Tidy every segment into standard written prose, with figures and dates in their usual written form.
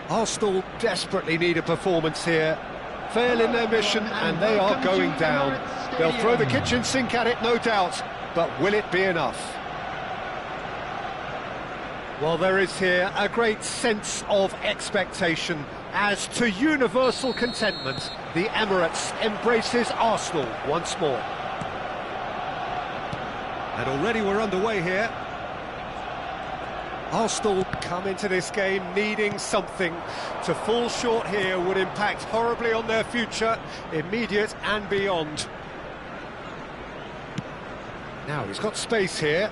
Arsenal desperately need a performance here. Fail in their mission and they are going down. They'll throw the kitchen sink at it, no doubt, but will it be enough? Well, there is here a great sense of expectation. As to universal contentment, the Emirates embraces Arsenal once more. And already we're underway here. Arsenal come into this game needing something. To fall short here would impact horribly on their future, immediate and beyond. Now he's got space here.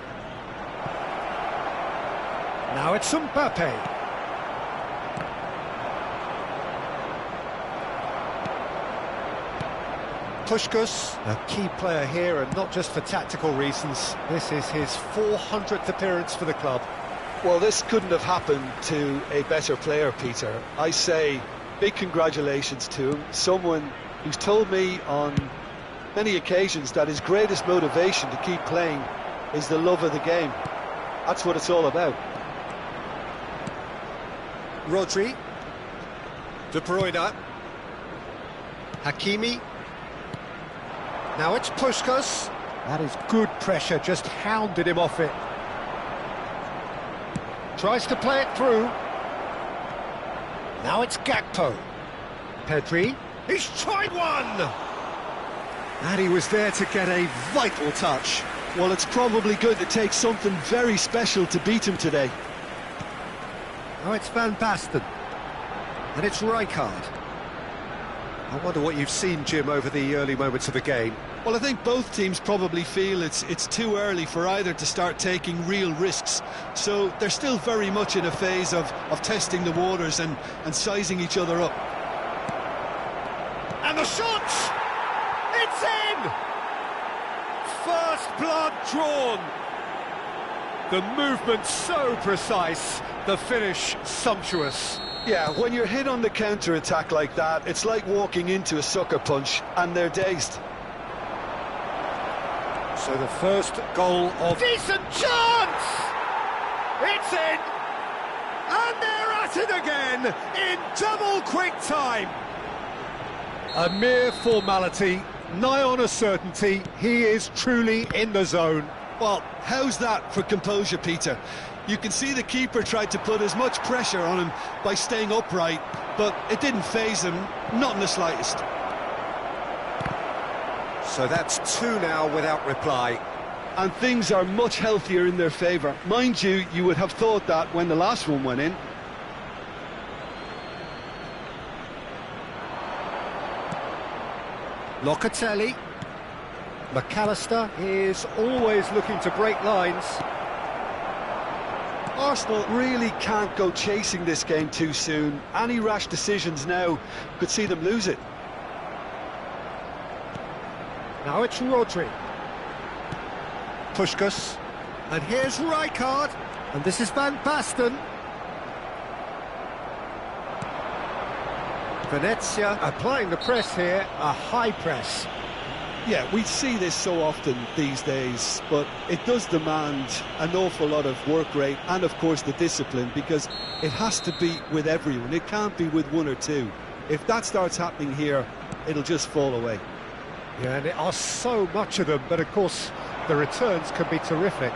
Now it's Mbappe. Puskás, a key player here, and not just for tactical reasons. This is his 400th appearance for the club. Well, this couldn't have happened to a better player, Peter. I say big congratulations to him. Someone who's told me on many occasions that his greatest motivation to keep playing is the love of the game. That's what it's all about. Rodri. De Bruyne. Hakimi. Now it's Puskás. That is good pressure, just hounded him off it. Tries to play it through. Now it's Gakpo. Pedri. He's tried one! And he was there to get a vital touch. Well, it's probably going to take something very special to beat him today. Now it's Van Basten. And it's Rijkaard. I wonder what you've seen, Jim, over the early moments of the game. Well, I think both teams probably feel it's too early for either to start taking real risks. So they're still very much in a phase of testing the waters and sizing each other up. And the shot! It's in! First blood drawn. The movement so precise, the finish sumptuous. Yeah, when you're hit on the counter-attack like that, it's like walking into a sucker punch, and they're dazed. So the first goal of... Decent chance! It's in! And they're at it again, in double quick time! A mere formality, nigh on a certainty, he is truly in the zone. Well, how's that for composure, Peter? You can see the keeper tried to put as much pressure on him by staying upright, but it didn't faze him, not in the slightest. So that's two now without reply. And things are much healthier in their favour. Mind you, you would have thought that when the last one went in. Locatelli. McAllister is always looking to break lines. Arsenal really can't go chasing this game too soon. Any rash decisions now could see them lose it. Now it's Rodri. Puskás. And here's Rijkaard. And this is Van Basten. Venezia applying the press here, a high press. Yeah, we see this so often these days, but it does demand an awful lot of work rate and, of course, the discipline, because it has to be with everyone. It can't be with one or two. If that starts happening here, it'll just fall away. Yeah, and there are so much of them, but, of course, the returns can be terrific.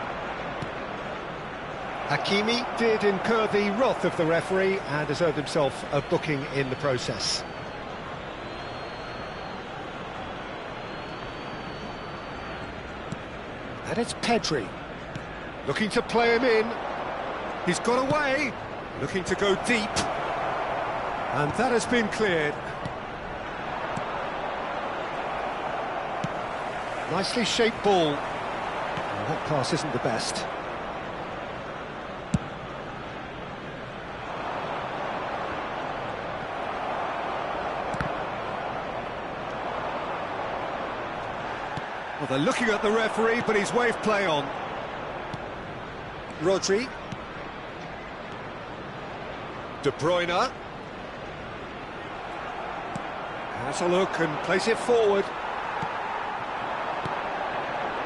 Hakimi did incur the wrath of the referee and has earned himself a booking in the process. And it's Pedri, looking to play him in. He's got away, looking to go deep. And that has been cleared. Nicely shaped ball. Well, that pass isn't the best. Well, they're looking at the referee, but he's waved play on. Rodri. De Bruyne. Has a look and plays it forward.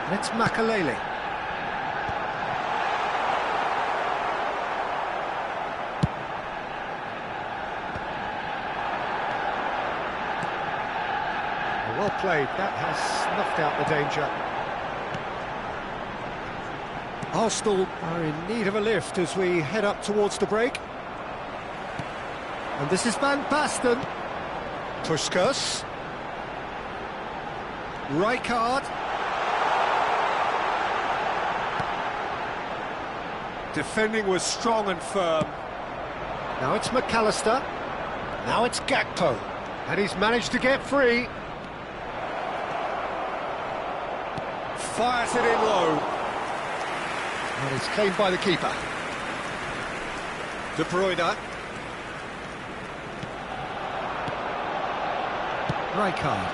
And it's Makalele. Well played, that has snuffed out the danger. Arsenal are in need of a lift as we head up towards the break. And this is Van Basten. Puskas. Rijkaard. Defending was strong and firm. Now it's McAllister. Now it's Gakpo. And he's managed to get free. Fires it in low. And it's claimed by the keeper. De Bruyne. Rijkaard.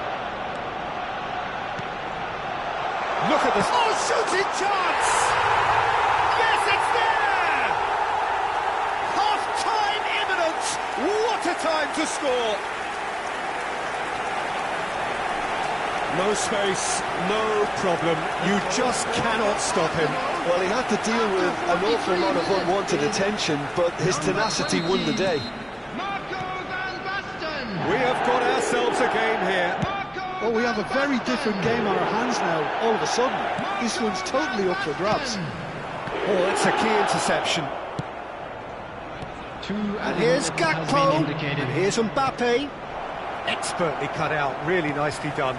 Look at this. Oh, shooting chance! Yes, it's there! Half-time imminent! What a time to score! No space, no problem. You just cannot stop him. Well, he had to deal with an awful lot of unwanted attention, but his tenacity won the day. We have got ourselves a game here. Well, we have a very different game on our hands now, all of a sudden. This one's totally up for grabs. Oh, that's a key interception. And here's Gakpo, and here's Mbappe. Expertly cut out, really nicely done.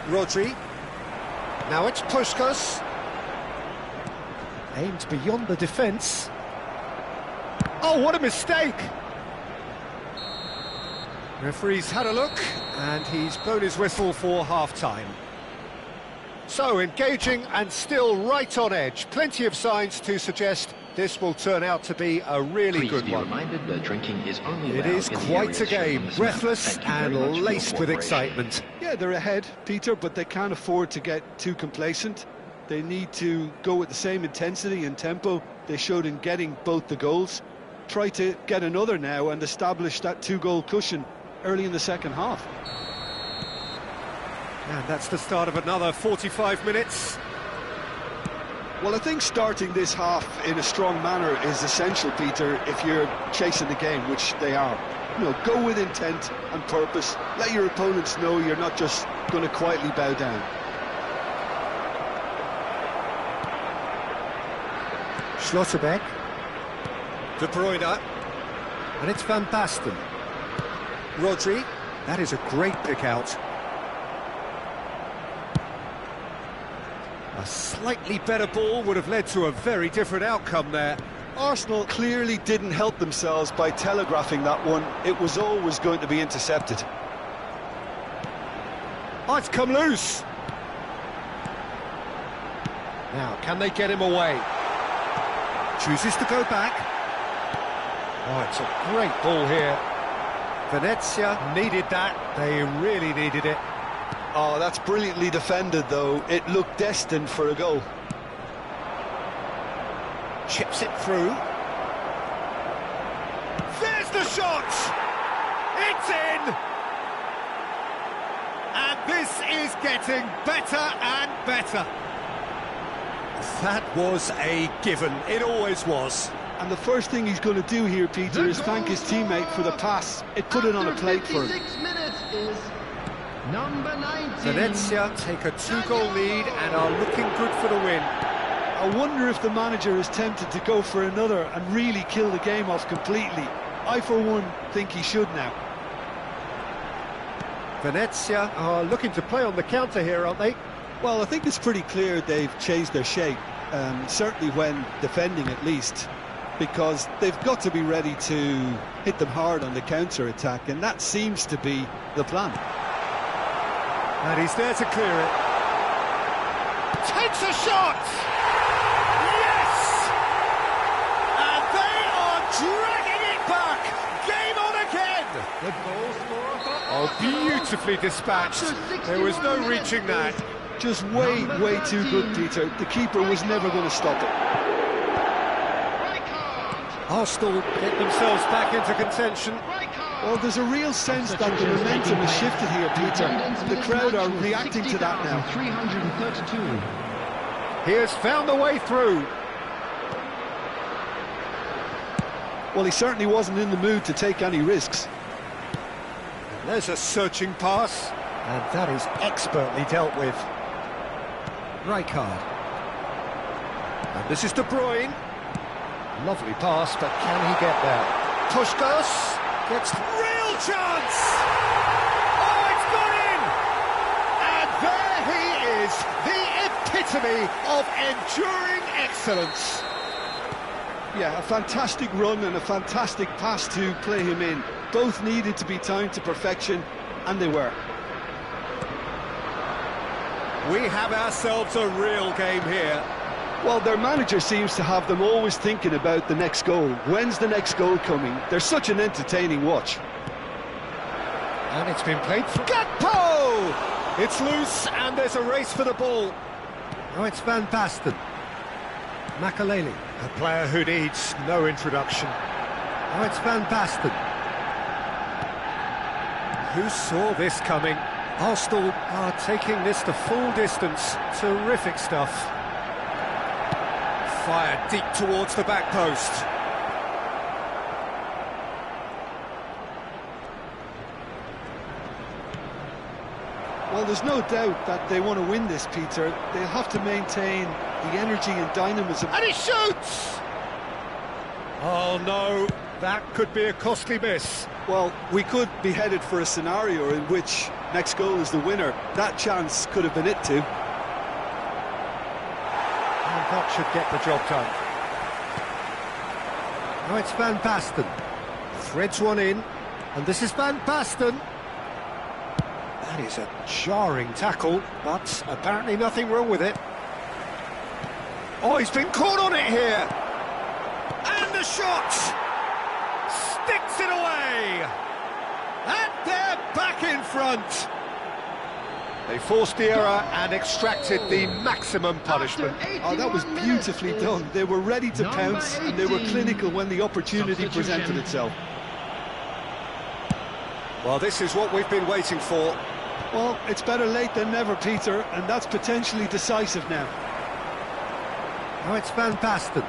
Rodri. Now it's Puskas. Aimed beyond the defence. Oh, what a mistake! Referee's had a look, and he's blown his whistle for half-time. So, engaging and still right on edge. Plenty of signs to suggest this will turn out to be a really good one. It is quite a game, breathless and laced with excitement. Yeah, they're ahead, Peter, but they can't afford to get too complacent. They need to go with the same intensity and tempo they showed in getting both the goals. Try to get another now and establish that two-goal cushion early in the second half. And that's the start of another 45 minutes. Well, I think starting this half in a strong manner is essential, Peter, if you're chasing the game, which they are. You know, go with intent and purpose. Let your opponents know you're not just going to quietly bow down. Schlotterbeck. De Bruyne. And it's Van Basten. Rodri. That is a great pick out. A slightly better ball would have led to a very different outcome there. Arsenal clearly didn't help themselves by telegraphing that one. It was always going to be intercepted. Oh, it's come loose. Now, can they get him away? Chooses to go back. Oh, it's a great ball here. Venezia needed that. They really needed it. Oh, that's brilliantly defended, though. It looked destined for a goal. Chips it through. There's the shot! It's in! And this is getting better and better. That was a given. It always was. And the first thing he's going to do here, Peter, is thank his teammate for the pass. It put it on a plate for him. Number 19. Venezia take a two-goal lead and are looking good for the win. I wonder if the manager is tempted to go for another and really kill the game off completely. I, for one, think he should now. Venezia are looking to play on the counter here, aren't they? Well, I think it's pretty clear they've changed their shape, certainly when defending at least, because they've got to be ready to hit them hard on the counter-attack, and that seems to be the plan. And he's there to clear it. Takes a shot! Yes! And they are dragging it back! Game on again! The goal scorer. Oh, beautifully dispatched. There was no reaching that. Just way too good, Peter. The keeper was never going to stop it. Arsenal get themselves back into contention. Well, there's a real sense that the momentum has shifted here, Peter. The crowd are reacting to that now. 332. He has found a way through. Well, he certainly wasn't in the mood to take any risks. There's a searching pass. And that is expertly dealt with. Rijkaard. And this is De Bruyne. Lovely pass, but can he get there? Puskás gets real chance! Oh, it's gone in! And there he is, the epitome of enduring excellence. Yeah, a fantastic run and a fantastic pass to play him in. Both needed to be timed to perfection, and they were. We have ourselves a real game here. Well, their manager seems to have them always thinking about the next goal. When's the next goal coming? They're such an entertaining watch. And it's been played for Gakpo! It's loose, and there's a race for the ball. Now it's Van Basten. Makaleli, a player who needs no introduction. Now it's Van Basten. Who saw this coming? Arsenal are taking this the full distance. Terrific stuff. Fired deep towards the back post. Well, there's no doubt that they want to win this, Peter. They'll have to maintain the energy and dynamism. And he shoots! Oh no, that could be a costly miss. Well, we could be headed for a scenario in which next goal is the winner. That chance could have been it too. And that should get the job done. Now it's Van Basten. Threads one in, and this is Van Basten. That is a jarring tackle, but apparently nothing wrong with it. Oh, he's been caught on it here! And the shot! Sticks it away! And they're back in front! They forced the error and extracted the maximum punishment. Oh, that was beautifully done. They were ready to pounce, and they were clinical when the opportunity presented itself. Well, this is what we've been waiting for. Well, it's better late than never, Peter, and that's potentially decisive now. Now it's Van Basten.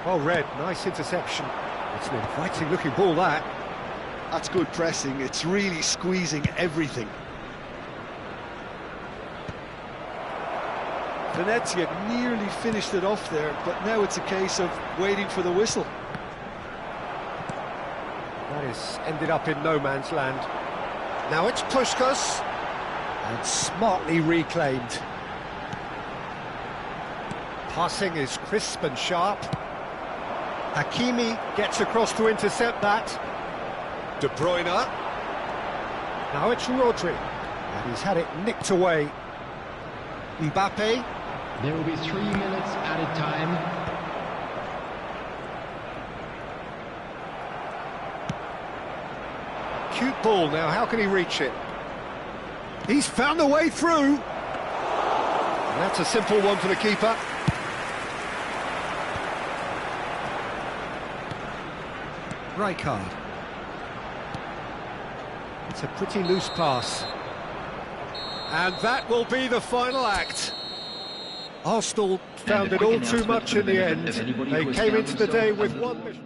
Well read, nice interception. It's an inviting-looking ball, that. That's good pressing. It's really squeezing everything. Venezia nearly finished it off there, but now it's a case of waiting for the whistle. That is ended up in no man's land. Now it's Puskás, and smartly reclaimed. Passing is crisp and sharp. Hakimi gets across to intercept that. De Bruyne. Now it's Rodri, and he's had it nicked away. Mbappe. There will be 3 minutes added time. Cute ball now, how can he reach it? He's found a way through. And that's a simple one for the keeper. Rijkaard. It's a pretty loose pass. And that will be the final act. Arsenal found it all too much in the end. They came into the day with one mission.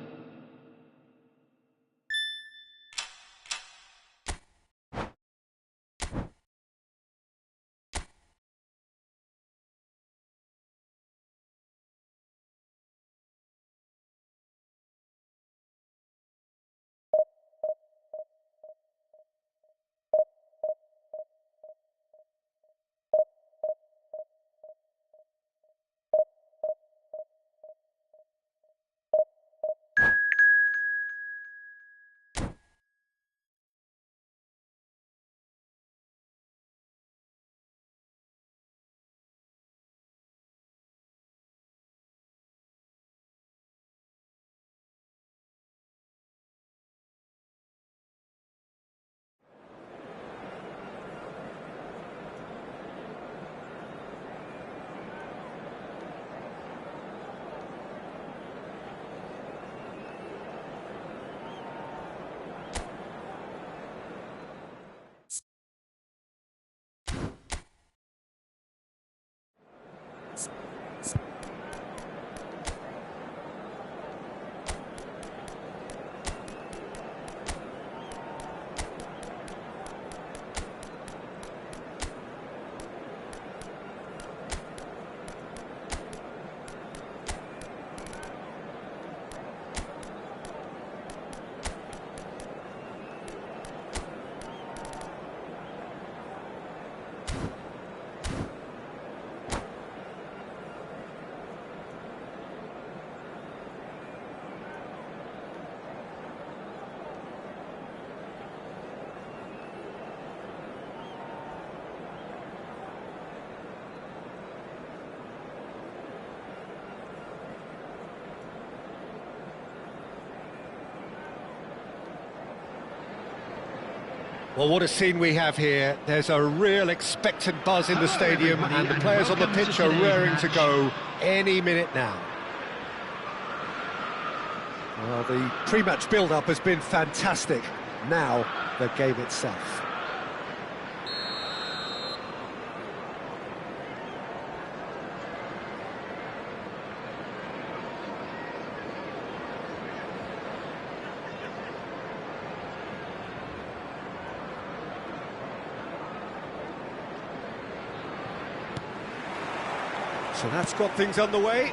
Well, what a scene we have here. There's a real expectant buzz in the stadium, and the players on the pitch are raring to go any minute now. Well, the pre-match build-up has been fantastic. Now, the game itself. So that's got things underway.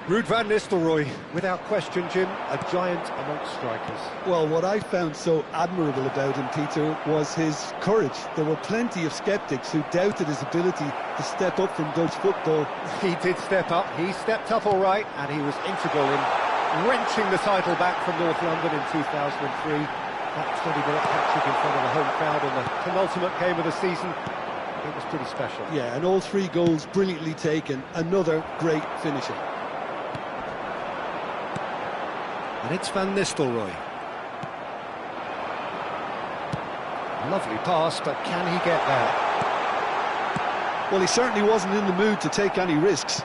Ruud van Nistelrooy, without question, Jim, a giant amongst strikers. Well, what I found so admirable about him, Peter, was his courage. There were plenty of sceptics who doubted his ability to step up from Dutch football. He did step up, he stepped up all right, and he was integral in wrenching the title back from North London in 2003. That 20-minute hat-trick in front of the home crowd in the penultimate game of the season. It was pretty special. Yeah, and all 3 goals brilliantly taken. Another great finisher. And it's Van Nistelrooy. Lovely pass, but can he get there? Well, he certainly wasn't in the mood to take any risks.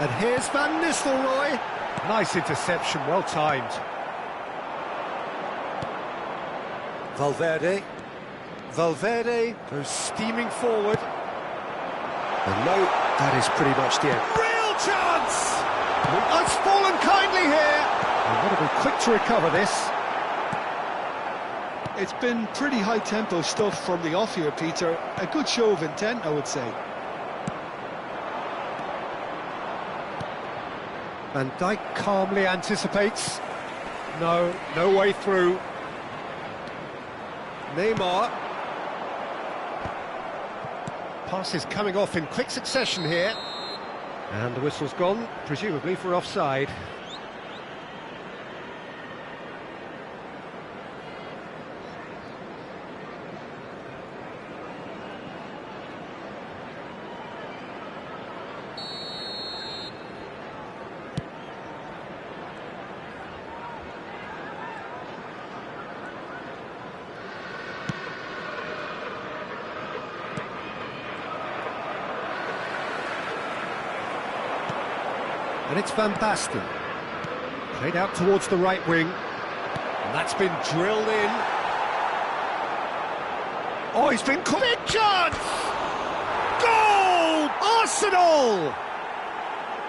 And here's Van Nistelrooy. Nice interception, well timed. Valverde goes steaming forward. And no, that is pretty much the end. Real chance! It's fallen kindly here. And what to be quick to recover this. It's been pretty high-tempo stuff from the off here, Peter. A good show of intent, I would say. Van Dijk calmly anticipates. No way through. Neymar. Passes coming off in quick succession here. And the whistle's gone, presumably for offside. And it's Van Basten. Played out towards the right wing. And that's been drilled in. Oh, he's been caught. Big chance! Goal! Arsenal!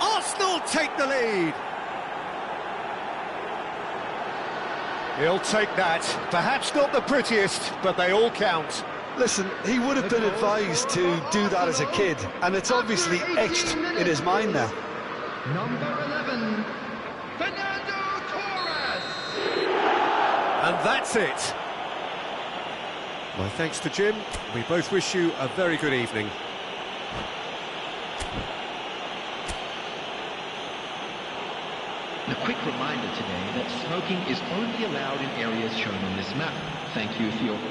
Arsenal take the lead. He'll take that. Perhaps not the prettiest, but they all count. Listen, he would have been advised to do that as a kid, and it's obviously etched in his mind now. Number 11, Fernando Torres. And that's it. My thanks to Jim. We both wish you a very good evening. A quick reminder today that smoking is only allowed in areas shown on this map. Thank you for your cooperation.